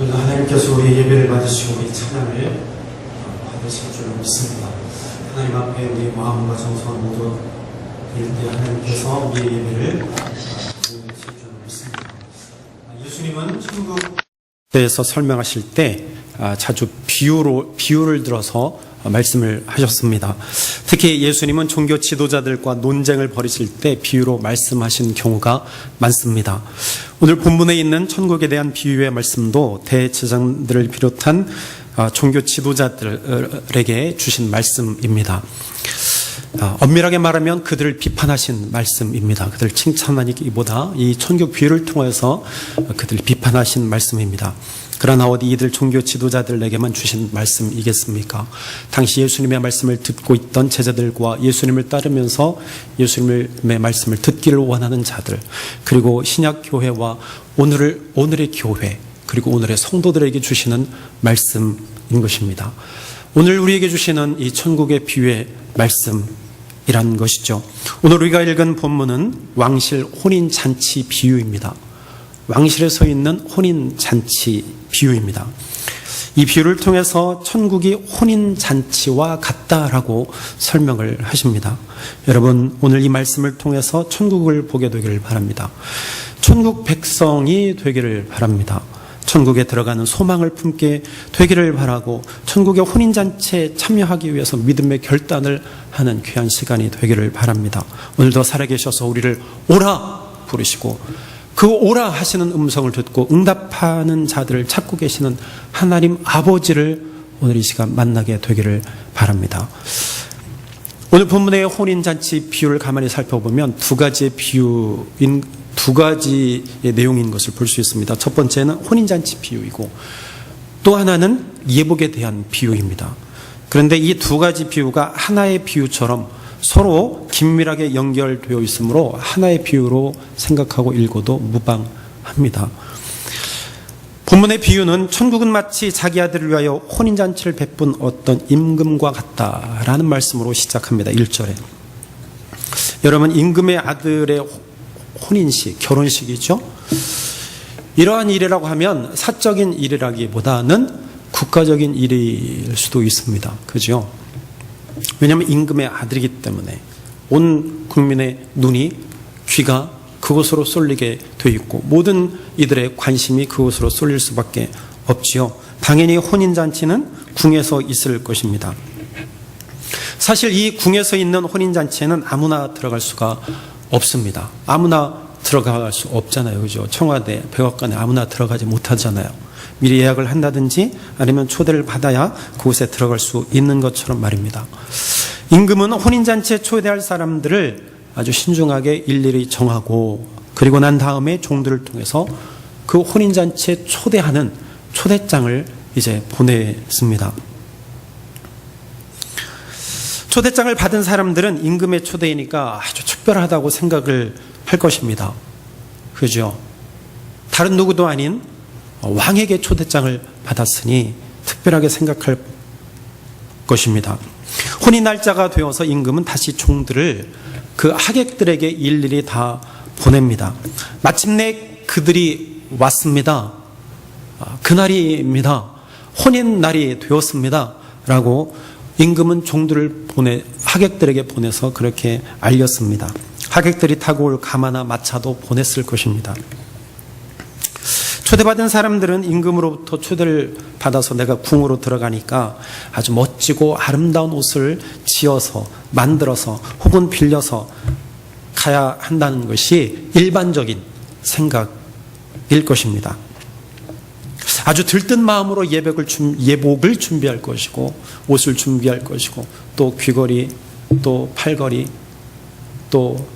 오늘도 하나님께서 우리의 예배를 받으시고 우리 찬양을 받으실 줄 믿습니다. 하나님 앞에 우리의 마음과 정성을 모두 드릴 때 하나님께서 우리의 예배를 받으실 줄 믿습니다. 예수님은 천국에서 설명하실 때 자주 비유를 들어서 말씀을 하셨습니다. 특히 예수님은 종교 지도자들과 논쟁을 벌이실 때 비유로 말씀하신 경우가 많습니다. 오늘 본문에 있는 천국에 대한 비유의 말씀도 대제사장들을 비롯한 종교 지도자들에게 주신 말씀입니다. 엄밀하게 말하면 그들을 비판하신 말씀입니다. 그들을 칭찬하기보다 이 천국 비유를 통해서 그들을 비판하신 말씀입니다. 그러나 어디 이들 종교 지도자들에게만 주신 말씀이겠습니까? 당시 예수님의 말씀을 듣고 있던 제자들과 예수님을 따르면서 예수님의 말씀을 듣기를 원하는 자들, 그리고 신약교회와 오늘의 교회, 그리고 오늘의 성도들에게 주시는 말씀인 것입니다. 오늘 우리에게 주시는 이 천국의 비유의 말씀이란 것이죠. 오늘 우리가 읽은 본문은 왕실 혼인잔치 비유입니다. 왕실에 서 있는 혼인잔치 비유입니다. 이 비유를 통해서 천국이 혼인잔치와 같다라고 설명을 하십니다. 여러분, 오늘 이 말씀을 통해서 천국을 보게 되기를 바랍니다. 천국 백성이 되기를 바랍니다. 천국에 들어가는 소망을 품게 되기를 바라고 천국의 혼인잔치에 참여하기 위해서 믿음의 결단을 하는 귀한 시간이 되기를 바랍니다. 오늘도 살아계셔서 우리를 오라 부르시고 그 오라 하시는 음성을 듣고 응답하는 자들을 찾고 계시는 하나님 아버지를 오늘 이 시간 만나게 되기를 바랍니다. 오늘 본문의 혼인잔치 비유를 가만히 살펴보면 두 가지의 내용인 것을 볼 수 있습니다. 첫 번째는 혼인잔치 비유이고 또 하나는 예복에 대한 비유입니다. 그런데 이 두 가지 비유가 하나의 비유처럼 서로 긴밀하게 연결되어 있으므로 하나의 비유로 생각하고 읽어도 무방합니다. 본문의 비유는 천국은 마치 자기 아들을 위하여 혼인잔치를 베푼 어떤 임금과 같다라는 말씀으로 시작합니다. 1절에. 여러분, 임금의 아들의 혼인식, 결혼식이죠. 이러한 일이라고 하면 사적인 일이라기보다는 국가적인 일일 수도 있습니다. 그죠? 왜냐하면 임금의 아들이기 때문에 온 국민의 눈이, 귀가 그곳으로 쏠리게 되어 있고 모든 이들의 관심이 그곳으로 쏠릴 수밖에 없지요. 당연히 혼인잔치는 궁에서 있을 것입니다. 사실 이 궁에서 있는 혼인잔치에는 아무나 들어갈 수가 없습니다. 아무나 들어갈 수 없잖아요. 그죠? 청와대, 백악관에 아무나 들어가지 못하잖아요. 미리 예약을 한다든지 아니면 초대를 받아야 그곳에 들어갈 수 있는 것처럼 말입니다. 임금은 혼인잔치에 초대할 사람들을 아주 신중하게 일일이 정하고 그리고 난 다음에 종들을 통해서 그 혼인잔치에 초대하는 초대장을 이제 보냈습니다. 초대장을 받은 사람들은 임금의 초대이니까 아주 특별하다고 생각을 할 것입니다. 그죠? 다른 누구도 아닌 왕에게 초대장을 받았으니 특별하게 생각할 것입니다. 혼인 날짜가 되어서 임금은 다시 종들을 그 하객들에게 일일이 다 보냅니다. 마침내 그들이 왔습니다. 그날입니다. 혼인 날이 되었습니다. 라고 임금은 종들을 하객들에게 보내서 그렇게 알렸습니다. 하객들이 타고 올 가마나 마차도 보냈을 것입니다. 초대받은 사람들은 임금으로부터 초대를 받아서 내가 궁으로 들어가니까 아주 멋지고 아름다운 옷을 지어서 만들어서 혹은 빌려서 가야 한다는 것이 일반적인 생각일 것입니다. 아주 들뜬 마음으로 예복을 준비할 것이고 옷을 준비할 것이고 또 귀걸이, 또 팔걸이, 또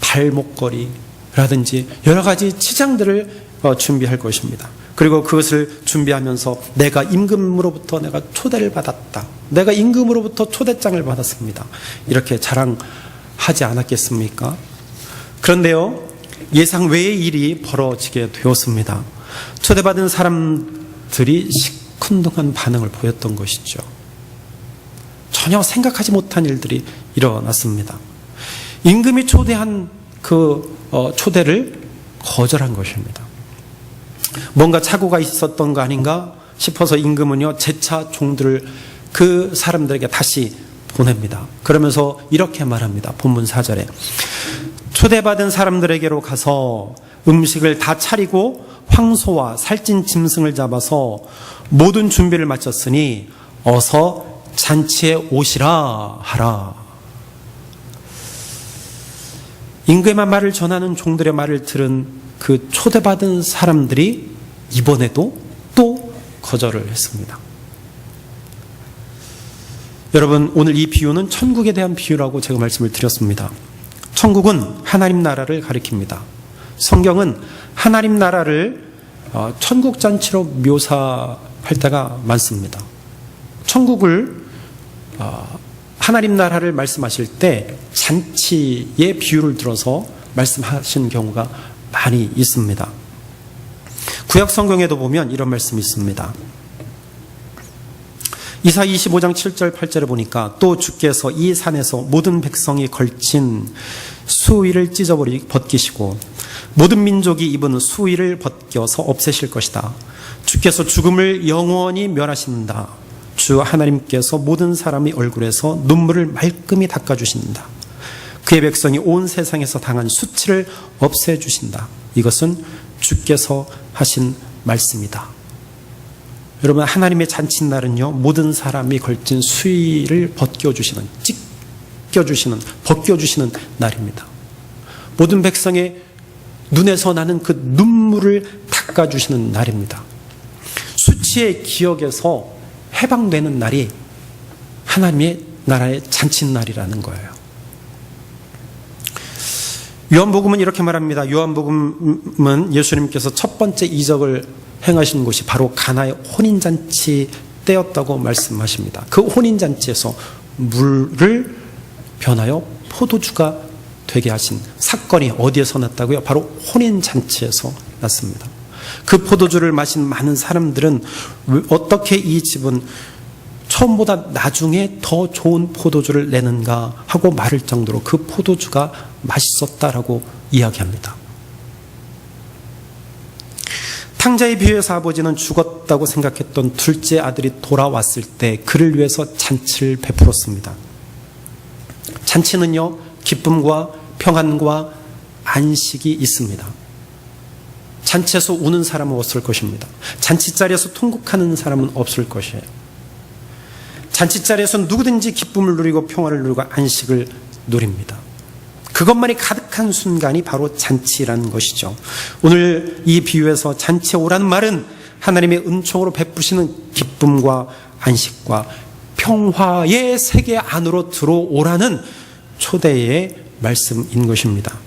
발목걸이라든지 여러 가지 치장들을 준비할 것입니다. 그리고 그것을 준비하면서 내가 임금으로부터 내가 초대를 받았다. 내가 임금으로부터 초대장을 받았습니다. 이렇게 자랑하지 않았겠습니까? 그런데요, 예상 외의 일이 벌어지게 되었습니다. 초대받은 사람들이 시큰둥한 반응을 보였던 것이죠. 전혀 생각하지 못한 일들이 일어났습니다. 임금이 초대한 그 초대를 거절한 것입니다. 뭔가 착오가 있었던 거 아닌가 싶어서 임금은요, 제차 종들을 그 사람들에게 다시 보냅니다. 그러면서 이렇게 말합니다. 본문 4절에 초대받은 사람들에게로 가서 음식을 다 차리고 황소와 살찐 짐승을 잡아서 모든 준비를 마쳤으니 어서 잔치에 오시라 하라. 임금의 말을 전하는 종들의 말을 들은 그 초대받은 사람들이 이번에도 또 거절을 했습니다. 여러분, 오늘 이 비유는 천국에 대한 비유라고 제가 말씀을 드렸습니다. 천국은 하나님 나라를 가리킵니다. 성경은 하나님 나라를 천국 잔치로 묘사할 때가 많습니다. 천국을 하나님 나라를 말씀하실 때 잔치의 비유를 들어서 말씀하신 경우가 많이 있습니다. 구약 성경에도 보면 이런 말씀이 있습니다. 이사야 25장 7절 8절에 보니까 또 주께서 이 산에서 모든 백성이 걸친 수의를 벗기시고 모든 민족이 입은 수의를 벗겨서 없애실 것이다. 주께서 죽음을 영원히 멸하신다. 주 하나님께서 모든 사람의 얼굴에서 눈물을 말끔히 닦아주신다. 그의 백성이 온 세상에서 당한 수치를 없애주신다. 이것은 주께서 하신 말씀이다. 여러분, 하나님의 잔칫날은요, 모든 사람이 걸친 수의를 벗겨주시는 날입니다. 모든 백성의 눈에서 나는 그 눈물을 닦아주시는 날입니다. 수치의 기억에서 해방되는 날이 하나님의 나라의 잔칫날이라는 거예요. 요한복음은 이렇게 말합니다. 요한복음은 예수님께서 첫 번째 이적을 행하신 곳이 바로 가나의 혼인잔치 때였다고 말씀하십니다. 그 혼인잔치에서 물을 변하여 포도주가 되게 하신 사건이 어디에서 났다고요? 바로 혼인잔치에서 났습니다. 그 포도주를 마신 많은 사람들은 어떻게 이 집은 처음보다 나중에 더 좋은 포도주를 내는가 하고 말할 정도로 그 포도주가 맛있었다라고 이야기합니다. 탕자의 비유에서 아버지는 죽었다고 생각했던 둘째 아들이 돌아왔을 때 그를 위해서 잔치를 베풀었습니다. 잔치는요, 기쁨과 평안과 안식이 있습니다. 잔치에서 우는 사람은 없을 것입니다. 잔치자리에서 통곡하는 사람은 없을 것이에요. 잔치자리에서 누구든지 기쁨을 누리고 평화를 누리고 안식을 누립니다. 그것만이 가득한 순간이 바로 잔치라는 것이죠. 오늘 이 비유에서 잔치에 오라는 말은 하나님의 은총으로 베푸시는 기쁨과 안식과 평화의 세계 안으로 들어오라는 초대의 말씀인 것입니다.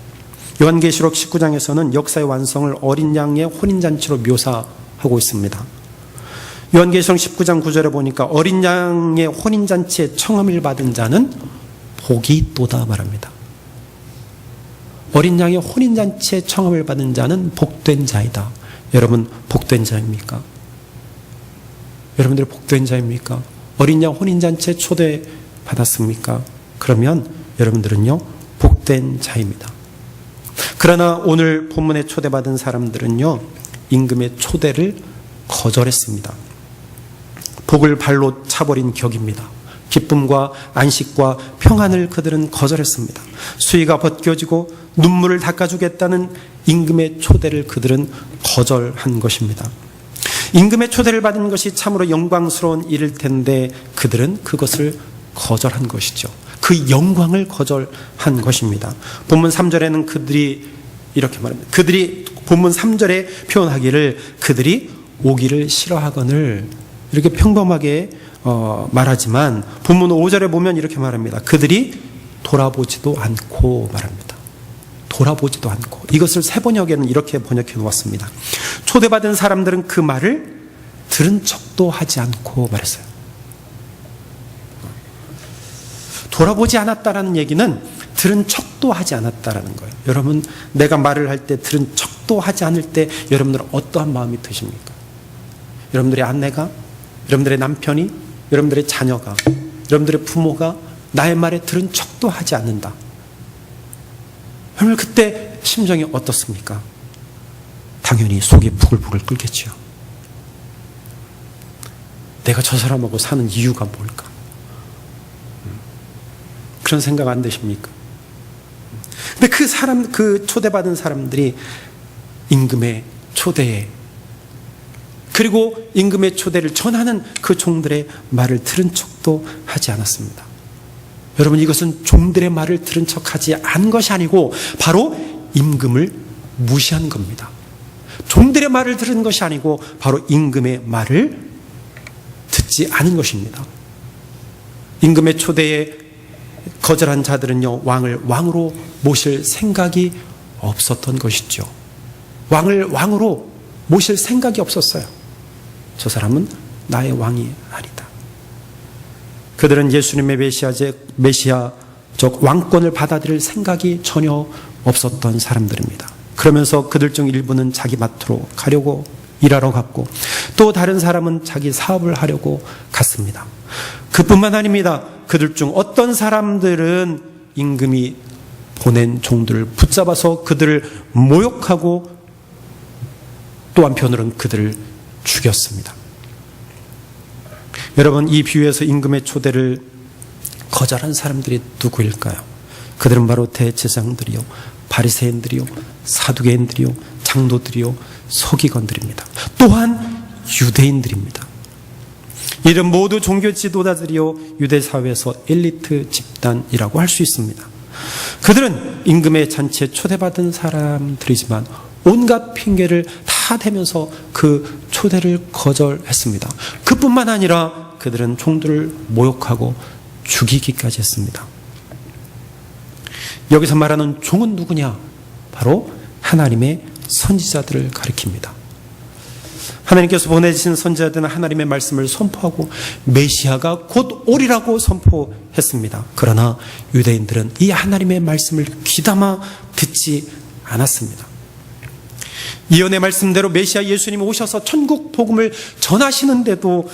요한계시록 19장에서는 역사의 완성을 어린 양의 혼인잔치로 묘사하고 있습니다. 요한계시록 19장 9절에 보니까 어린 양의 혼인잔치에 청함을 받은 자는 복이 있도다 말합니다. 어린 양의 혼인잔치에 청함을 받은 자는 복된 자이다. 여러분, 복된 자입니까? 여러분들 복된 자입니까? 어린 양 혼인잔치에 초대받았습니까? 그러면 여러분들은요, 복된 자입니다. 그러나 오늘 본문에 초대받은 사람들은요, 임금의 초대를 거절했습니다. 복을 발로 차버린 격입니다. 기쁨과 안식과 평안을 그들은 거절했습니다. 수위가 벗겨지고 눈물을 닦아주겠다는 임금의 초대를 그들은 거절한 것입니다. 임금의 초대를 받은 것이 참으로 영광스러운 일일 텐데 그들은 그것을 거절한 것이죠. 그 영광을 거절한 것입니다. 본문 3절에는 그들이 이렇게 말합니다. 그들이 본문 3절에 표현하기를 그들이 오기를 싫어하거늘 이렇게 평범하게 말하지만 본문 5절에 보면 이렇게 말합니다. 그들이 돌아보지도 않고 말합니다. 돌아보지도 않고. 이것을 새 번역에는 이렇게 번역해 놓았습니다. 초대받은 사람들은 그 말을 들은 척도 하지 않고 말했어요. 돌아보지 않았다라는 얘기는 들은 척도 하지 않았다라는 거예요. 여러분, 내가 말을 할 때 들은 척도 하지 않을 때 여러분들은 어떠한 마음이 드십니까? 여러분들의 아내가, 여러분들의 남편이, 여러분들의 자녀가, 여러분들의 부모가 나의 말에 들은 척도 하지 않는다. 여러분, 그때 심정이 어떻습니까? 당연히 속이 부글부글 끓겠죠. 내가 저 사람하고 사는 이유가 뭘까? 그런 생각 안 드십니까? 근데 그 초대받은 사람들이 임금의 초대에, 그리고 임금의 초대를 전하는 그 종들의 말을 들은 척도 하지 않았습니다. 여러분, 이것은 종들의 말을 들은 척하지 않은 것이 아니고 바로 임금을 무시한 겁니다. 종들의 말을 들은 것이 아니고 바로 임금의 말을 듣지 않은 것입니다. 임금의 초대에 거절한 자들은요, 왕을 왕으로 모실 생각이 없었던 것이죠. 왕을 왕으로 모실 생각이 없었어요. 저 사람은 나의 왕이 아니다. 그들은 예수님의 메시아적 왕권을 받아들일 생각이 전혀 없었던 사람들입니다. 그러면서 그들 중 일부는 자기 밭으로 가려고 일하러 갔고, 또 다른 사람은 자기 사업을 하려고 갔습니다. 그뿐만 아닙니다. 그들 중 어떤 사람들은 임금이 보낸 종들을 붙잡아서 그들을 모욕하고 또 한편으로는 그들을 죽였습니다. 여러분, 이 비유에서 임금의 초대를 거절한 사람들이 누구일까요? 그들은 바로 대제사장들이요, 바리새인들이요, 사두개인들이요, 장로들이요, 서기관들입니다. 또한 유대인들입니다. 이런 모두 종교 지도자들이요, 유대 사회에서 엘리트 집단이라고 할 수 있습니다. 그들은 임금의 잔치에 초대받은 사람들이지만 온갖 핑계를 다 대면서 그 초대를 거절했습니다. 그뿐만 아니라 그들은 종들을 모욕하고 죽이기까지 했습니다. 여기서 말하는 종은 누구냐? 바로 하나님의 선지자들을 가리킵니다. 하나님께서 보내주신 선지자들은 하나님의 말씀을 선포하고 메시아가 곧 오리라고 선포했습니다. 그러나 유대인들은 이 하나님의 말씀을 귀담아 듣지 않았습니다. 예언의 말씀대로 메시아 예수님이 오셔서 천국 복음을 전하시는데도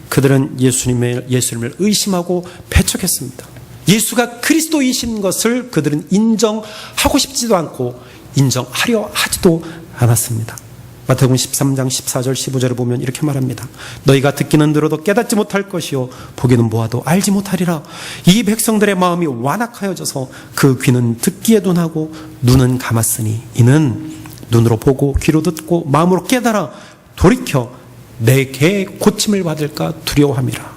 그들은 예수님을 의심하고 배척했습니다. 예수가 그리스도이신 것을 그들은 인정하고 싶지도 않고 인정하려 하지도 않았습니다. 마태복음 13장 14절 15절을 보면 이렇게 말합니다. 너희가 듣기는 들어도 깨닫지 못할 것이요 보기는 보아도 알지 못하리라. 이 백성들의 마음이 완악하여져서 그 귀는 듣기에 둔하고 눈은 감았으니 이는 눈으로 보고 귀로 듣고 마음으로 깨달아 돌이켜 내게 고침을 받을까 두려워함이라.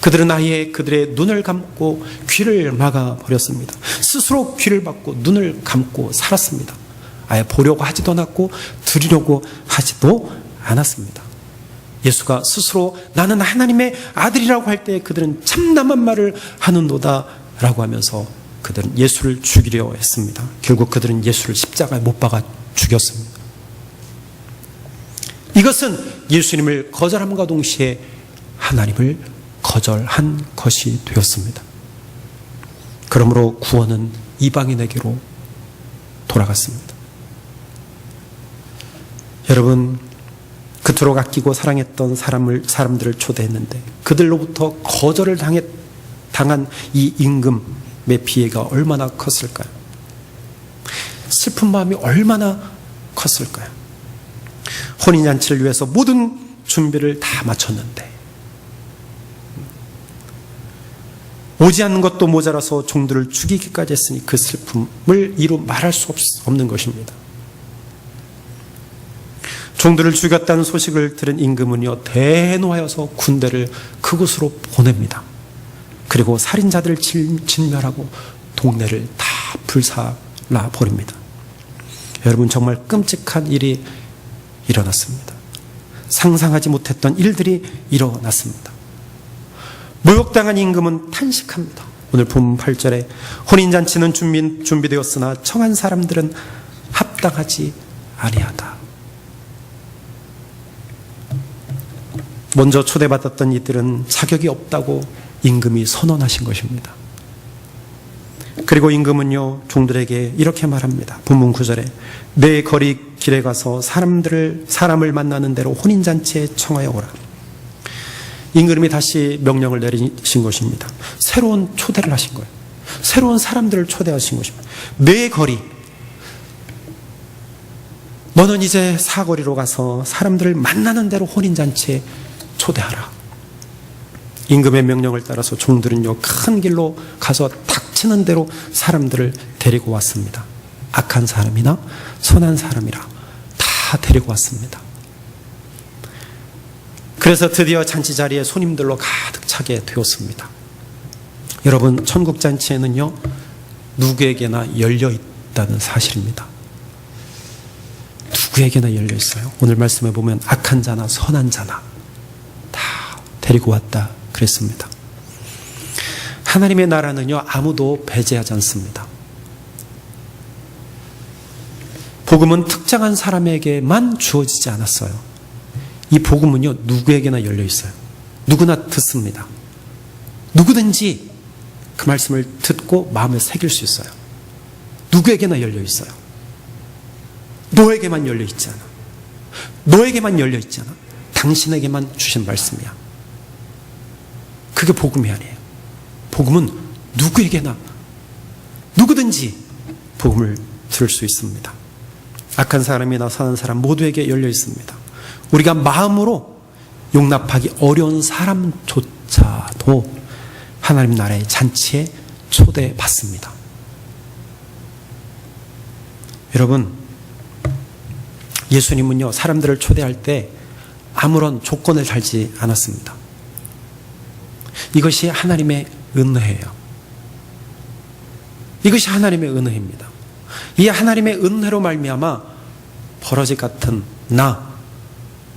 그들은 아예 그들의 눈을 감고 귀를 막아버렸습니다. 스스로 귀를 막고 눈을 감고 살았습니다. 아예 보려고 하지도 않았고 들으려고 하지도 않았습니다. 예수가 스스로 나는 하나님의 아들이라고 할 때 그들은 참남한 말을 하는도다 라고 하면서 그들은 예수를 죽이려 했습니다. 결국 그들은 예수를 십자가에 못 박아 죽였습니다. 이것은 예수님을 거절함과 동시에 하나님을 거절한 것이 되었습니다. 그러므로 구원은 이방인에게로 돌아갔습니다. 여러분, 그토록 아끼고 사랑했던 사람들을 초대했는데 그들로부터 거절을 당한 이 임금의 피해가 얼마나 컸을까요? 슬픈 마음이 얼마나 컸을까요? 혼인잔치를 위해서 모든 준비를 다 마쳤는데 오지 않는 것도 모자라서 종들을 죽이기까지 했으니 그 슬픔을 이루 말할 수 없는 것입니다. 종들을 죽였다는 소식을 들은 임금은요, 대노하여서 군대를 그곳으로 보냅니다. 그리고 살인자들을 진멸하고 동네를 다 불살라 버립니다. 여러분, 정말 끔찍한 일이 일어났습니다. 상상하지 못했던 일들이 일어났습니다. 모욕당한 임금은 탄식합니다. 오늘 본문 8절에 혼인잔치는 준비되었으나 청한 사람들은 합당하지 아니하다. 먼저 초대받았던 이들은 자격이 없다고 임금이 선언하신 것입니다. 그리고 임금은요, 종들에게 이렇게 말합니다. 본문 9절에 내 거리 길에 가서 사람을 만나는 대로 혼인잔치에 청하여 오라. 임금이 다시 명령을 내리신 것입니다. 새로운 초대를 하신 거예요. 새로운 사람들을 초대하신 것입니다. 내 거리, 너는 이제 사거리로 가서 사람들을 만나는 대로 혼인잔치에 초대하라. 임금의 명령을 따라서 종들은요, 큰 길로 가서 닥치는 대로 사람들을 데리고 왔습니다. 악한 사람이나 선한 사람이라 다 데리고 왔습니다. 그래서 드디어 잔치 자리에 손님들로 가득 차게 되었습니다. 여러분, 천국 잔치에는요, 누구에게나 열려 있다는 사실입니다. 누구에게나 열려 있어요. 오늘 말씀에 보면 악한 자나 선한 자나 다 데리고 왔다 그랬습니다. 하나님의 나라는요, 아무도 배제하지 않습니다. 복음은 특정한 사람에게만 주어지지 않았어요. 이 복음은요, 누구에게나 열려 있어요. 누구나 듣습니다. 누구든지 그 말씀을 듣고 마음에 새길 수 있어요. 누구에게나 열려 있어요. 너에게만 열려 있지 않아. 너에게만 열려 있지 않아. 당신에게만 주신 말씀이야. 그게 복음이 아니에요. 복음은 누구에게나, 누구든지 복음을 들을 수 있습니다. 악한 사람이나 선한 사람 모두에게 열려 있습니다. 우리가 마음으로 용납하기 어려운 사람조차도 하나님 나라의 잔치에 초대받습니다. 여러분, 예수님은요, 사람들을 초대할 때 아무런 조건을 달지 않았습니다. 이것이 하나님의 은혜예요. 이것이 하나님의 은혜입니다. 이 하나님의 은혜로 말미암아 버러지 같은 나,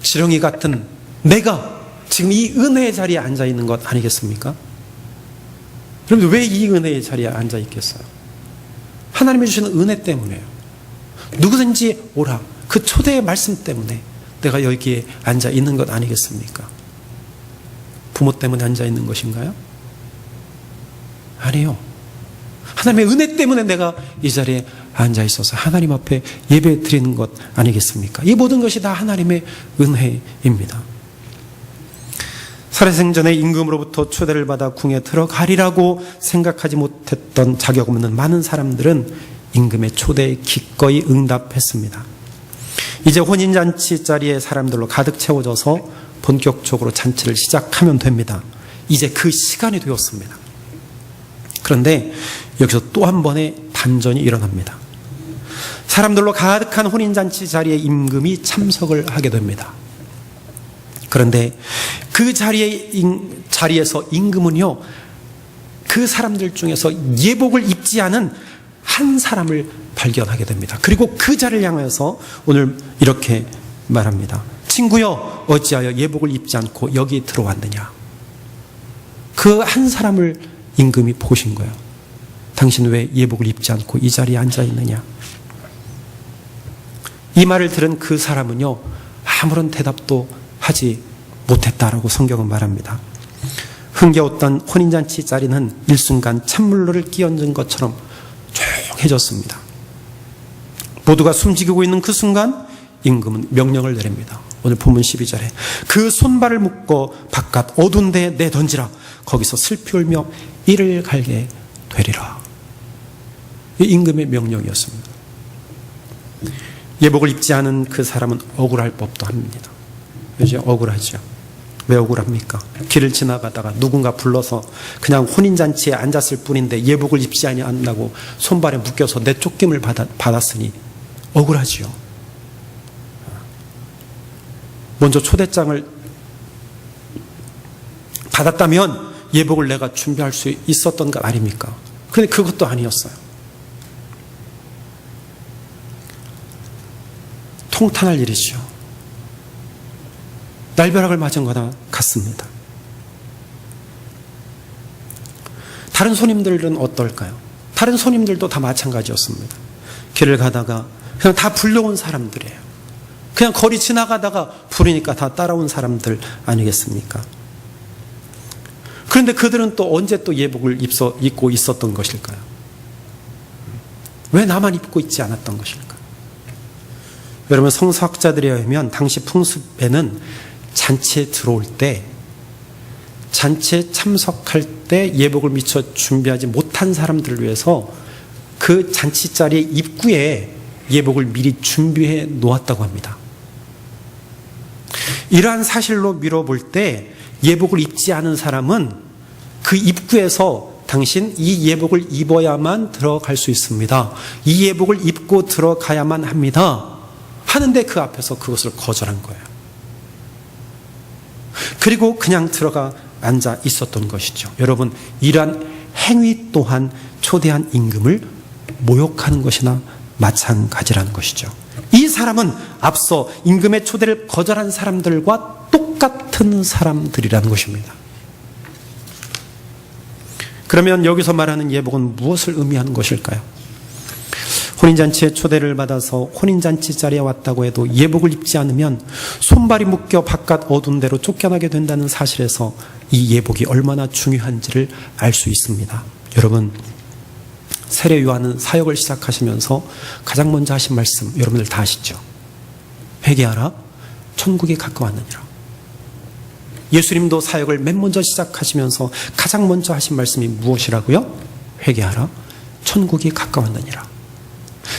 지렁이 같은 내가 지금 이 은혜의 자리에 앉아 있는 것 아니겠습니까? 여러분, 왜 이 은혜의 자리에 앉아 있겠어요? 하나님이 주시는 은혜 때문에요. 누구든지 오라. 그 초대의 말씀 때문에 내가 여기에 앉아 있는 것 아니겠습니까? 부모 때문에 앉아 있는 것인가요? 아니요. 하나님의 은혜 때문에 내가 이 자리에 앉아 있어서 하나님 앞에 예배 드리는 것 아니겠습니까? 이 모든 것이 다 하나님의 은혜입니다. 살아생전에 임금으로부터 초대를 받아 궁에 들어가리라고 생각하지 못했던 자격 없는 많은 사람들은 임금의 초대에 기꺼이 응답했습니다. 이제 혼인잔치 자리에 사람들로 가득 채워져서 본격적으로 잔치를 시작하면 됩니다. 이제 그 시간이 되었습니다. 그런데 여기서 또 한 번의 반전이 일어납니다. 사람들로 가득한 혼인잔치 자리에 임금이 참석을 하게 됩니다. 그런데 그 자리에서 임금은요, 그 사람들 중에서 예복을 입지 않은 한 사람을 발견하게 됩니다. 그리고 그 자리를 향해서 오늘 이렇게 말합니다. 친구여, 어찌하여 예복을 입지 않고 여기 들어왔느냐. 그 한 사람을 임금이 보신 거예요. 당신 왜 예복을 입지 않고 이 자리에 앉아 있느냐. 이 말을 들은 그 사람은요, 아무런 대답도 하지 못했다라고 성경은 말합니다. 흥겨웠던 혼인잔치 자리는 일순간 찬물로를 끼얹은 것처럼 조용해졌습니다. 모두가 숨지고 있는 그 순간 임금은 명령을 내립니다. 오늘 본문 12절에 그 손발을 묶어 바깥 어두운 데에 내던지라. 거기서 슬피 울며 이를 갈게 되리라. 이 임금의 명령이었습니다. 예복을 입지 않은 그 사람은 억울할 법도 합니다. 이제 억울하죠. 왜 억울합니까? 길을 지나가다가 누군가 불러서 그냥 혼인잔치에 앉았을 뿐인데 예복을 입지 않는다고 손발에 묶여서 내쫓김을 받았으니 억울하지요. 먼저 초대장을 받았다면 예복을 내가 준비할 수 있었던 것 아닙니까? 그런데 그것도 아니었어요. 통탄할 일이죠. 날벼락을 맞은 거나 같습니다. 다른 손님들은 어떨까요? 다른 손님들도 다 마찬가지였습니다. 길을 가다가 그냥 다 불려온 사람들이에요. 그냥 거리 지나가다가 부르니까 다 따라온 사람들 아니겠습니까? 그런데 그들은 또 언제 또 예복을 입고 있었던 것일까요? 왜 나만 입고 있지 않았던 것일까? 여러분, 성서학자들에 의하면 당시 풍습에는 잔치에 들어올 때, 잔치에 참석할 때 예복을 미처 준비하지 못한 사람들을 위해서 그 잔치 자리 입구에 예복을 미리 준비해 놓았다고 합니다. 이러한 사실로 미뤄볼 때 예복을 입지 않은 사람은 그 입구에서 당신 이 예복을 입어야만 들어갈 수 있습니다. 이 예복을 입고 들어가야만 합니다. 하는데 그 앞에서 그것을 거절한 거예요. 그리고 그냥 들어가 앉아 있었던 것이죠. 여러분, 이러한 행위 또한 초대한 임금을 모욕하는 것이나 마찬가지라는 것이죠. 이 사람은 앞서 임금의 초대를 거절한 사람들과 똑같은 사람들이라는 것입니다. 그러면 여기서 말하는 예복은 무엇을 의미하는 것일까요? 혼인잔치에 초대를 받아서 혼인잔치 자리에 왔다고 해도 예복을 입지 않으면 손발이 묶여 바깥 어두운 데로 쫓겨나게 된다는 사실에서 이 예복이 얼마나 중요한지를 알 수 있습니다. 여러분, 세례 요한은 사역을 시작하시면서 가장 먼저 하신 말씀 여러분들 다 아시죠? 회개하라, 천국이 가까웠느니라. 예수님도 사역을 맨 먼저 시작하시면서 가장 먼저 하신 말씀이 무엇이라고요? 회개하라, 천국이 가까웠느니라.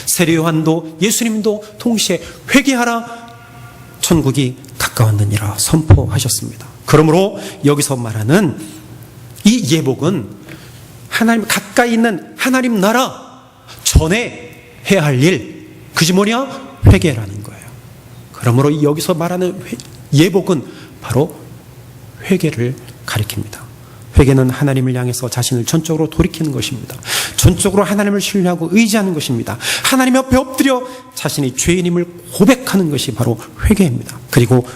세례 요한도 예수님도 동시에 회개하라, 천국이 가까웠느니라 선포하셨습니다. 그러므로 여기서 말하는 이 예복은 하나님 가까이 있는 하나님 나라 전에 해야 할 일, 그지 뭐냐? 회개라는 거예요. 그러므로 여기서 말하는 예복은 바로 회개를 가리킵니다. 회개는 하나님을 향해서 자신을 전적으로 돌이키는 것입니다. 전적으로 하나님을 신뢰하고 의지하는 것입니다. 하나님 옆에 엎드려 자신이 죄인임을 고백하는 것이 바로 회개입니다. 그리고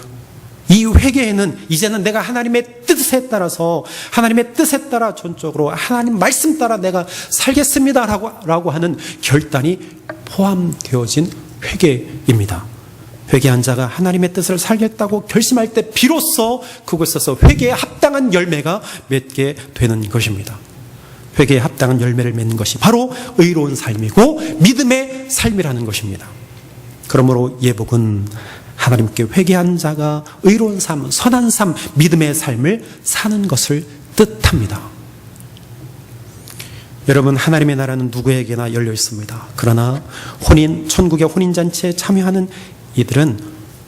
이 회개에는 이제는 내가 하나님의 뜻에 따라서 하나님의 뜻에 따라 전적으로 하나님 말씀 따라 내가 살겠습니다 라고 하는 결단이 포함되어진 회개입니다. 회개한 자가 하나님의 뜻을 살겠다고 결심할 때 비로소 그곳에서 회개에 합당한 열매가 맺게 되는 것입니다. 회개에 합당한 열매를 맺는 것이 바로 의로운 삶이고 믿음의 삶이라는 것입니다. 그러므로 예복은 하나님께 회개한 자가 의로운 삶, 선한 삶, 믿음의 삶을 사는 것을 뜻합니다. 여러분, 하나님의 나라는 누구에게나 열려 있습니다. 그러나 천국의 혼인잔치에 참여하는 이들은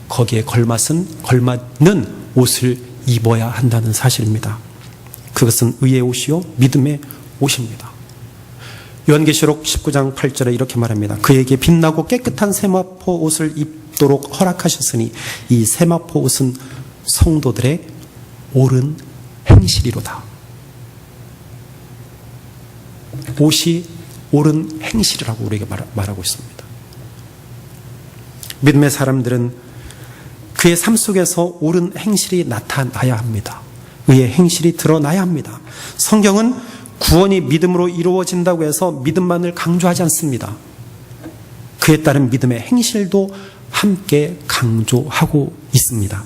거기에 걸맞는 옷을 입어야 한다는 사실입니다. 그것은 의의 옷이요 믿음의 옷입니다. 요한계시록 19장 8절에 이렇게 말합니다. 그에게 빛나고 깨끗한 세마포 옷을 입도록 허락하셨으니 이 세마포 옷은 성도들의 옳은 행실이로다. 옷이 옳은 행실이라고 우리에게 말하고 있습니다. 믿음의 사람들은 그의 삶 속에서 옳은 행실이 나타나야 합니다. 의의 행실이 드러나야 합니다. 성경은 구원이 믿음으로 이루어진다고 해서 믿음만을 강조하지 않습니다. 그에 따른 믿음의 행실도 함께 강조하고 있습니다.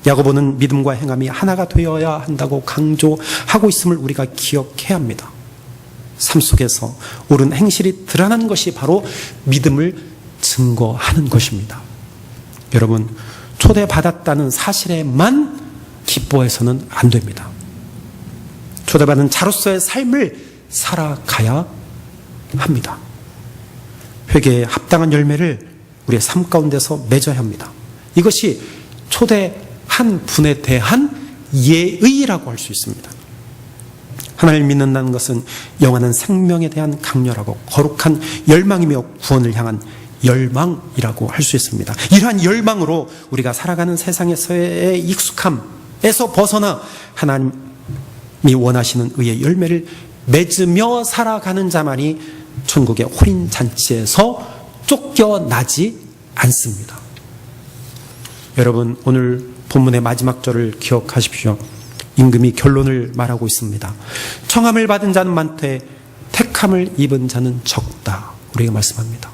야고보는 믿음과 행함이 하나가 되어야 한다고 강조하고 있음을 우리가 기억해야 합니다. 삶 속에서 옳은 행실이 드러나는 것이 바로 믿음을 증거하는 것입니다. 여러분, 초대받았다는 사실에만 기뻐해서는 안 됩니다. 초대받은 자로서의 삶을 살아가야 합니다. 회개에 합당한 열매를 우리의 삶 가운데서 맺어야 합니다. 이것이 초대한 분에 대한 예의라고 할 수 있습니다. 하나님을 믿는다는 것은 영원한 생명에 대한 강렬하고 거룩한 열망이며 구원을 향한 열망이라고 할 수 있습니다. 이러한 열망으로 우리가 살아가는 세상에서의 익숙함에서 벗어나 하나님이 원하시는 의의 열매를 맺으며 살아가는 자만이 천국의 혼인잔치에서 쫓겨나지 않습니다. 여러분, 오늘 본문의 마지막 절을 기억하십시오. 임금이 결론을 말하고 있습니다. 청함을 받은 자는 많되 택함을 입은 자는 적다. 우리에게 말씀합니다.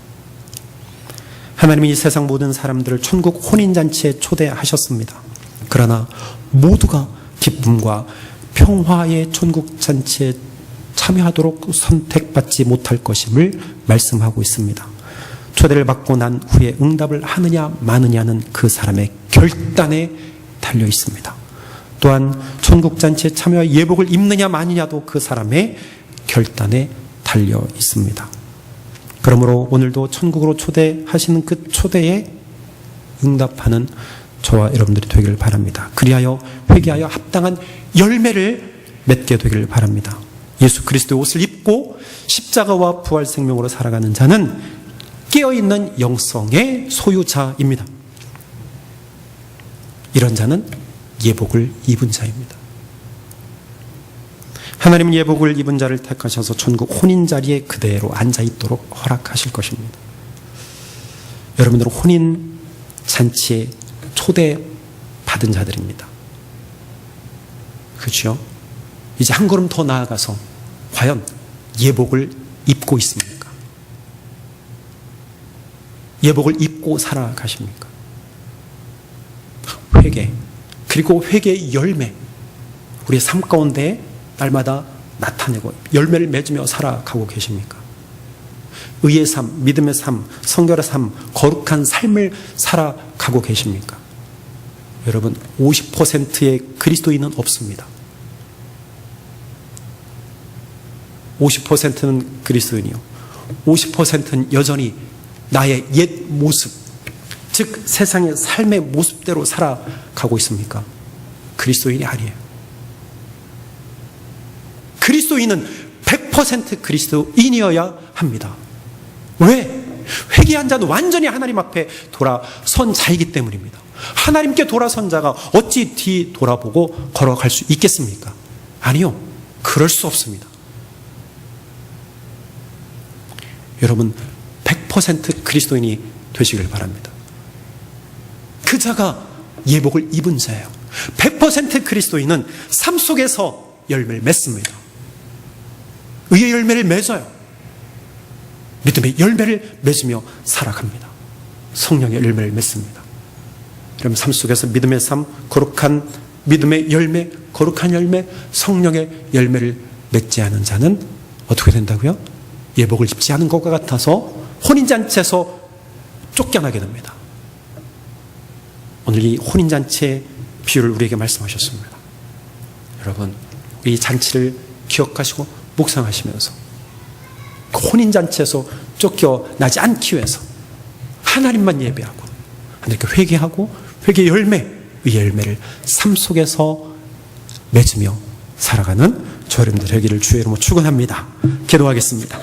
하나님이 이 세상 모든 사람들을 천국 혼인잔치에 초대하셨습니다. 그러나 모두가 기쁨과 평화의 천국잔치에 참여하도록 선택받지 못할 것임을 말씀하고 있습니다. 초대를 받고 난 후에 응답을 하느냐 마느냐는 그 사람의 결단에 달려 있습니다. 또한 천국잔치에 참여할 예복을 입느냐 마느냐도 그 사람의 결단에 달려 있습니다. 그러므로 오늘도 천국으로 초대하시는 그 초대에 응답하는 저와 여러분들이 되기를 바랍니다. 그리하여 회개하여 합당한 열매를 맺게 되기를 바랍니다. 예수 그리스도의 옷을 입고 십자가와 부활 생명으로 살아가는 자는 깨어있는 영성의 소유자입니다. 이런 자는 예복을 입은 자입니다. 하나님은 예복을 입은 자를 택하셔서 천국 혼인 자리에 그대로 앉아있도록 허락하실 것입니다. 여러분들은 혼인 잔치에 초대받은 자들입니다. 그렇죠? 이제 한 걸음 더 나아가서 과연 예복을 입고 있습니까? 예복을 입고 살아가십니까? 회개, 그리고 회개의 열매, 우리의 삶 가운데 날마다 나타내고 열매를 맺으며 살아가고 계십니까? 의의 삶, 믿음의 삶, 성결의 삶, 거룩한 삶을 살아가고 계십니까? 여러분, 50%의 그리스도인은 없습니다. 50%는 그리스도인이요, 50%는 여전히 나의 옛 모습, 즉 세상의 삶의 모습대로 살아가고 있습니까? 그리스도인이 아니에요. 그리스도인은 100% 그리스도인이어야 합니다. 왜? 회개한 자는 완전히 하나님 앞에 돌아선 자이기 때문입니다. 하나님께 돌아선 자가 어찌 뒤 돌아보고 걸어갈 수 있겠습니까? 아니요, 그럴 수 없습니다. 여러분, 100% 그리스도인이 되시길 바랍니다. 그 자가 예복을 입은 자예요. 100% 그리스도인은 삶 속에서 열매를 맺습니다. 의의 열매를 맺어요. 믿음의 열매를 맺으며 살아갑니다. 성령의 열매를 맺습니다. 여러분, 삶 속에서 믿음의 삶, 거룩한 믿음의 열매, 거룩한 열매, 성령의 열매를 맺지 않은 자는 어떻게 된다고요? 예복을 입지 않은 것과 같아서 혼인잔치에서 쫓겨나게 됩니다. 오늘 이 혼인잔치의 비유를 우리에게 말씀하셨습니다. 여러분, 이 잔치를 기억하시고 묵상하시면서 그 혼인잔치에서 쫓겨나지 않기 위해서 하나님만 예배하고 하나님께 회개하고 회개의 열매, 의의 열매를 삶 속에서 맺으며 살아가는 저 여러분들 되기를 주의 이름으로 축원합니다. 기도하겠습니다.